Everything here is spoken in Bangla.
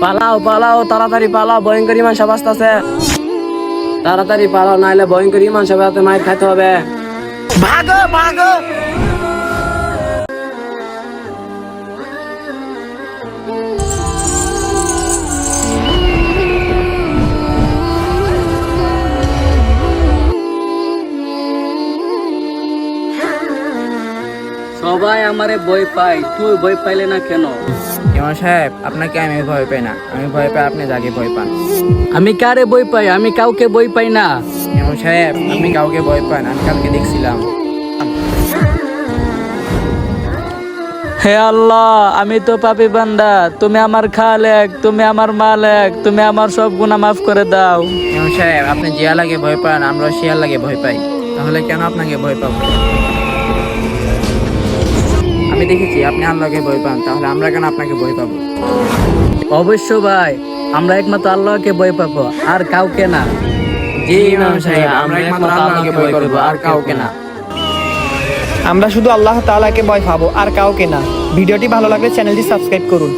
পালাও পালাও, তাড়াতাড়ি পালাও, ভয়ঙ্কর ইমান সাহেব আসতেছে। তাড়াতাড়ি পালাও, নাইলে ভয়ঙ্কর ইমান সাহেবের হাতে মাইর খাইতে হবে। ভাগো ভাগো। সবাই আমারে ভয় পায়, তুই ভয় পাইলে না কেন? ইমাম সাহেব, আপনাকে আমি ভয় পাই না, আমি ভয় পাই আপনি যাকে ভয় পান। আমি কারে ভয় পাই? আমি কাউকে ভয় পাই না। ইমাম সাহেব, আপনি কাউকে ভয় পান, আমি কালকে দেখছিলাম। হে আল্লাহ, আমি তো পাপী বান্দা, তুমি আমার খালেক, তুমি আমার মালেক, তুমি আমার সব গুনাহ মাফ করে দাও। ইমাম সাহেব, আপনি যে আল্লাহকে ভয় পান, আমরা সে আল্লাহকে ভয় পাই, তাহলে কেন আপনাকে ভয় পাবো? আমি দেখেছি আপনি আল্লাহকে ভয় পান, তাহলে আমরা কেন আপনাকে ভয় পাবো? অবশ্য ভাই, আমরা একমাত্র আল্লাহকে ভয় পাবো, আর কাউকে না। জি ইমাম সাহেব, আমরা একমাত্র আল্লাহকে ভয় করবো, আর কাউকে না। আমরা শুধু আল্লাহ তাআলাকে ভয় পাবো, আর কাউকে না। ভিডিওটি ভালো লাগলে চ্যানেলটি সাবস্ক্রাইব করুন।